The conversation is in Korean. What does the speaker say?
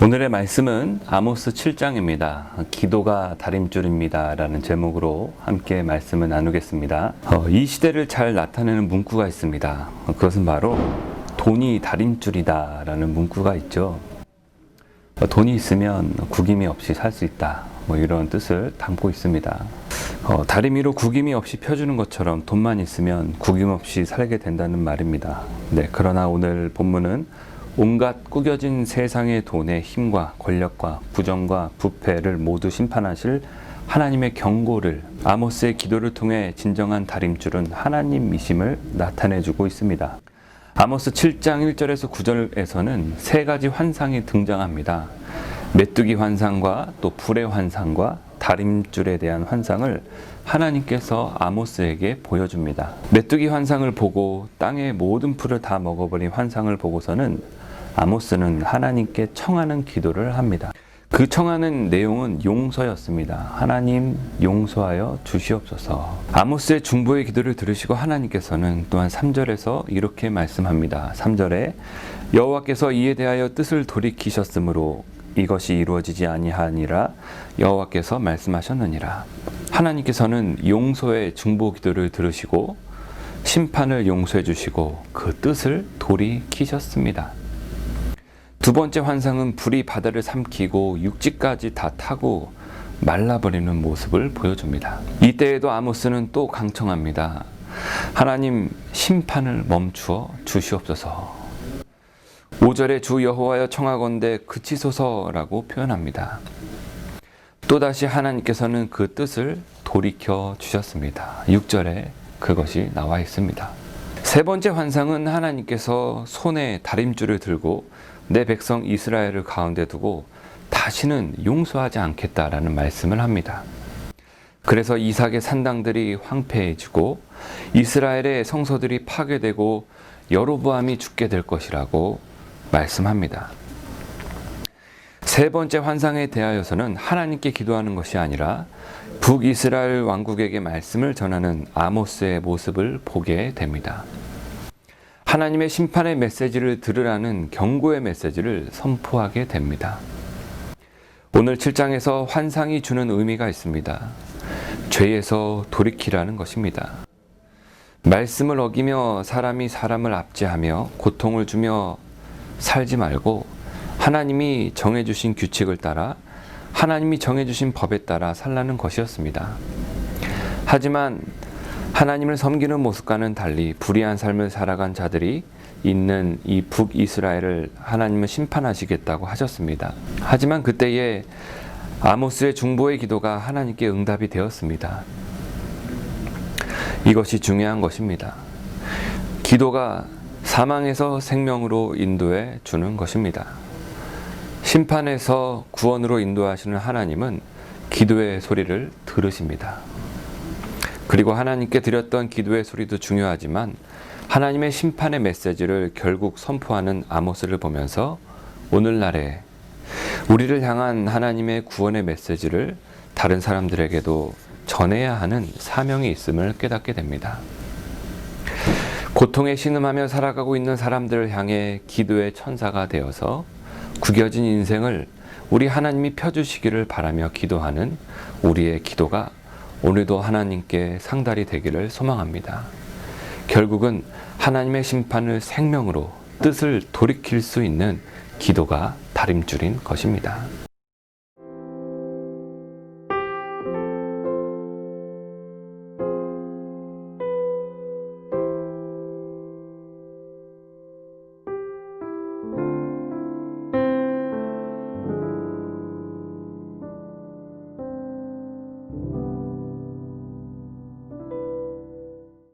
오늘의 말씀은 아모스 7장입니다. 기도가 다림줄입니다. 라는 제목으로 함께 말씀을 나누겠습니다. 이 시대를 잘 나타내는 문구가 있습니다. 그것은 바로 돈이 다림줄이다 라는 문구가 있죠. 돈이 있으면 구김이 없이 살 수 있다. 이런 뜻을 담고 있습니다. 다리미로 구김이 없이 펴주는 것처럼 돈만 있으면 구김 없이 살게 된다는 말입니다. 그러나 오늘 본문은 온갖 꾸겨진 세상의 돈의 힘과 권력과 부정과 부패를 모두 심판하실 하나님의 경고를 아모스의 기도를 통해 진정한 다림줄은 하나님이심을 나타내주고 있습니다. 아모스 7장 1절에서 9절에서는 세 가지 환상이 등장합니다. 메뚜기 환상과 또 불의 환상과 다림줄에 대한 환상을 하나님께서 아모스에게 보여줍니다. 메뚜기 환상을 보고 땅의 모든 풀을 다 먹어버린 환상을 보고서는 아모스는 하나님께 청하는 기도를 합니다. 그 청하는 내용은 용서였습니다. 하나님 용서하여 주시옵소서. 아모스의 중보의 기도를 들으시고 하나님께서는 또한 3절에서 이렇게 말씀합니다. 3절에 여호와께서 이에 대하여 뜻을 돌이키셨으므로 이것이 이루어지지 아니하니라 여호와께서 말씀하셨느니라. 하나님께서는 용서의 중보 기도를 들으시고 심판을 용서해 주시고 그 뜻을 돌이키셨습니다. 두 번째 환상은 불이 바다를 삼키고 육지까지 다 타고 말라버리는 모습을 보여줍니다. 이때에도 아모스는 또 강청합니다. 하나님 심판을 멈추어 주시옵소서. 5절에 주 여호와여 청하건대 그치소서라고 표현합니다. 또다시 하나님께서는 그 뜻을 돌이켜 주셨습니다. 6절에 그것이 나와 있습니다. 세 번째 환상은 하나님께서 손에 다림줄을 들고 내 백성 이스라엘을 가운데 두고 다시는 용서하지 않겠다라는 말씀을 합니다. 그래서 이삭의 산당들이 황폐해지고 이스라엘의 성소들이 파괴되고 여로보암이 죽게 될 것이라고 말씀합니다. 세 번째 환상에 대하여서는 하나님께 기도하는 것이 아니라 북이스라엘 왕국에게 말씀을 전하는 아모스의 모습을 보게 됩니다. 하나님의 심판의 메시지를 들으라는 경고의 메시지를 선포하게 됩니다. 오늘 7장에서 환상이 주는 의미가 있습니다. 죄에서 돌이키라는 것입니다. 말씀을 어기며 사람이 사람을 압제하며 고통을 주며 살지 말고 하나님이 정해주신 규칙을 따라 하나님이 정해주신 법에 따라 살라는 것이었습니다. 하지만 하나님을 섬기는 모습과는 달리 불의한 삶을 살아간 자들이 있는 이 북이스라엘을 하나님은 심판하시겠다고 하셨습니다. 하지만 그때에 아모스의 중보의 기도가 하나님께 응답이 되었습니다. 이것이 중요한 것입니다. 기도가 사망에서 생명으로 인도해 주는 것입니다. 심판에서 구원으로 인도하시는 하나님은 기도의 소리를 들으십니다. 그리고 하나님께 드렸던 기도의 소리도 중요하지만 하나님의 심판의 메시지를 결국 선포하는 아모스를 보면서 오늘날에 우리를 향한 하나님의 구원의 메시지를 다른 사람들에게도 전해야 하는 사명이 있음을 깨닫게 됩니다. 고통에 신음하며 살아가고 있는 사람들을 향해 기도의 천사가 되어서 구겨진 인생을 우리 하나님이 펴주시기를 바라며 기도하는 우리의 기도가 오늘도 하나님께 상달이 되기를 소망합니다. 결국은 하나님의 심판을 생명으로 뜻을 돌이킬 수 있는 기도가 다림줄인 것입니다.